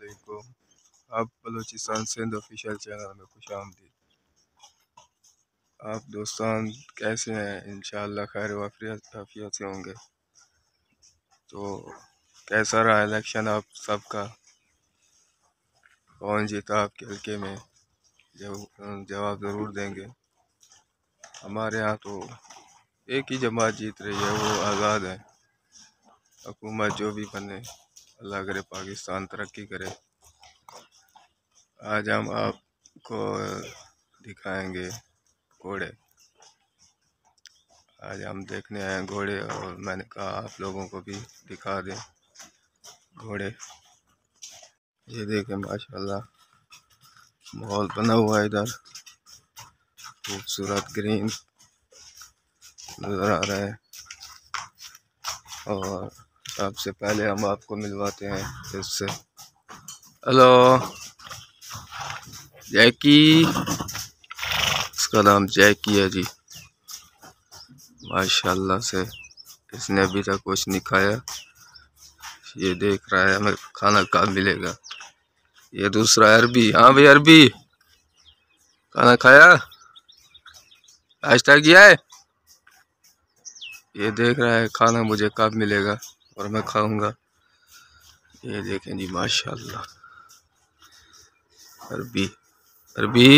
अस्सलामुअलैकुम। आप Balochistan Sindh official channel में खुशामदीद। आप दोस्तान कैसे हैं? इंशाअल्लाह खैर वाफियत से होंगे। तो कैसा रहा इलेक्शन आप सबका? कौन जीता आपके हल्के में? जवाब ज़रूर देंगे। हमारे यहाँ तो एक ही जमात जीत रही है, वो आज़ाद है। हुकूमत जो भी बने, अल्लाह करे पाकिस्तान तरक्की करे। आज हम आपको दिखाएंगे घोड़े। आज हम देखने आए घोड़े और मैंने कहा आप लोगों को भी दिखा दें घोड़े। ये देखें माशाल्लाह माहौल बना हुआ है, इधर खूबसूरत ग्रीन नज़र आ रहा है। और सबसे पहले हम आपको मिलवाते हैं इससे। हेलो जैकी, इसका नाम जैकी है जी। माशाल्लाह से इसने अभी तक कुछ नहीं खाया। ये देख रहा है हमें खाना कब मिलेगा। ये दूसरा अरबी, हाँ भाई अरबी, खाना खाया? नाश्ता किया है? ये देख रहा है खाना मुझे कब मिलेगा और मैं खाऊंगा। ये देखें जी माशाल्लाह अरबी अरबी,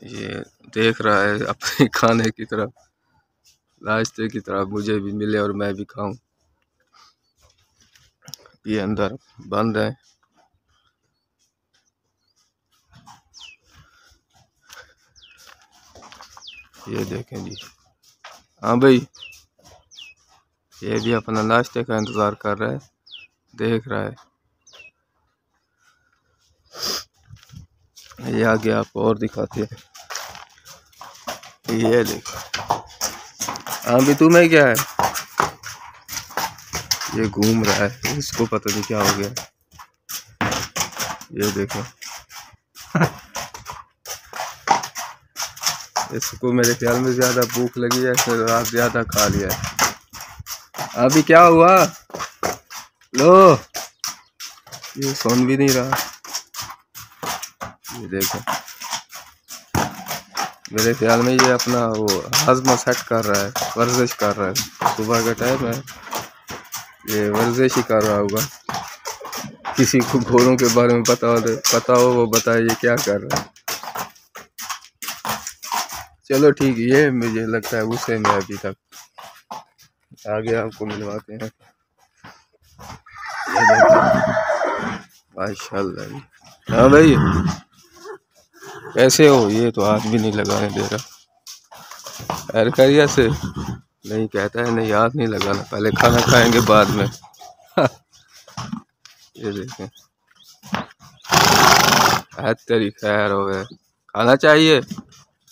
ये देख रहा है अपने खाने की तरफ, नाश्ते की तरफ, मुझे भी मिले और मैं भी खाऊं। ये अंदर बंद है। ये देखें जी, हाँ भाई ये भी अपना नाश्ते का इंतज़ार कर रहा है, देख रहा है। ये आगे आपको और दिखाते हैं। ये देखो, हाँ भी तुम्हें क्या है? ये घूम रहा है, इसको पता नहीं क्या हो गया। ये देखो इसको मेरे ख्याल में ज़्यादा भूख लगी है, इसने रात ज़्यादा खा लिया है। अभी क्या हुआ? लो, ये सुन भी नहीं रहा। ये देखो मेरे ख्याल में ये अपना वो हज़म सेट कर रहा है, वर्जिश कर रहा है। सुबह का टाइम है, ये वर्जिश ही कर रहा होगा। किसी को घोड़ों के बारे में पता हो वो बताए ये क्या कर रहा है। चलो ठीक है, ये मुझे लगता है गुस्से में अभी तक। आगे आपको मिलवाते हैं। माशाल्लाह। हाँ भाई कैसे हो? ये तो हाथ भी नहीं लगाने दे रहा। खैरियत से? नहीं कहता है नहीं हाथ नहीं लगाना, पहले खाना खाएंगे बाद में। ये देखें, तेरी खैर हो गए, खाना चाहिए।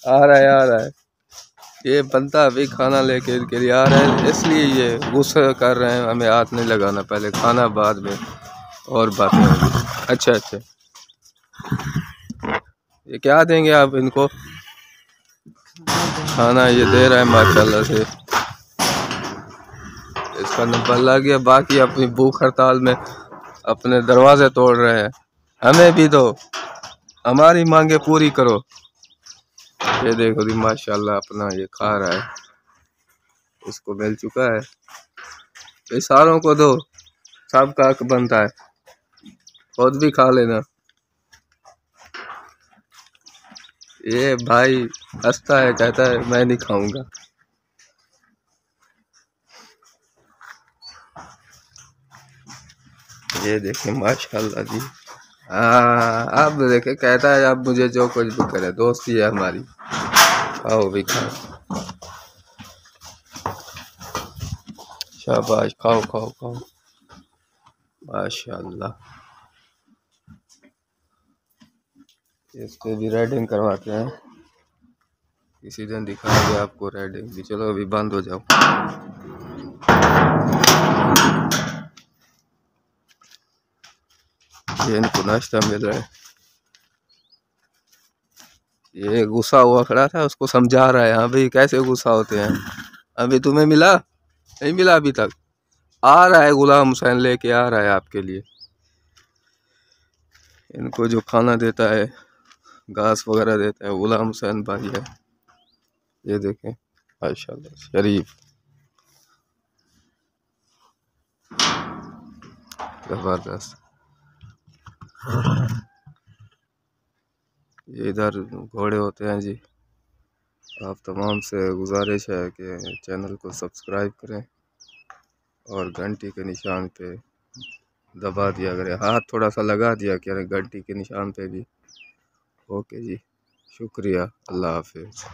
आ रहा है ये बंदा अभी खाना लेके इनके लिए आ रहा है, इसलिए ये गुस्सा कर रहे हैं। हमें हाथ नहीं लगाना, पहले खाना बाद में और बातें होंगी। अच्छा अच्छा, ये क्या देंगे आप इनको? खाना ये दे रहा है माशाल्लाह से, इसका नंबर लग गया। बाकी अपनी भूख हड़ताल में अपने दरवाजे तोड़ रहे हैं। हमें भी दो, हमारी मांगे पूरी करो। ये देखो जी माशाल्लाह अपना ये खा रहा है, इसको मिल चुका है। ये सारों को दो, सबका हक बनता है, खुद भी खा लेना। ये भाई हंसता है, कहता है मैं नहीं खाऊंगा। ये देखें माशाल्लाह जी। हाँ अब देखे, कहता है अब मुझे जो कुछ भी करे, दोस्ती है हमारी। खाओ भी खाओ, शाबाश, खाओ खाओ खाओ माशाल्लाह। इसको भी राइडिंग करवाते हैं, किसी दिन दिखाएंगे आपको राइडिंग भी। चलो अभी बंद हो जाओ। ये इनको नाश्ता मिल रहा है। ये गुस्सा हुआ खड़ा था, उसको समझा रहा है। हाँ भाई कैसे गुस्सा होते हैं? अभी तुम्हें मिला? नहीं मिला अभी तक? आ रहा है, गुलाम हुसैन लेके आ रहा है आपके लिए। इनको जो खाना देता है, घास वगैरह देता है, गुलाम हुसैन भाई है। ये देखें माशाल्लाह शरीफ, जबरदस्त। ये इधर घोड़े होते हैं जी। आप तमाम से गुजारिश है कि चैनल को सब्सक्राइब करें और घंटी के निशान पे दबा दिया करें, हाथ थोड़ा सा लगा दिया करें घंटी के निशान पे भी। ओके जी, शुक्रिया, अल्लाह हाफिज़।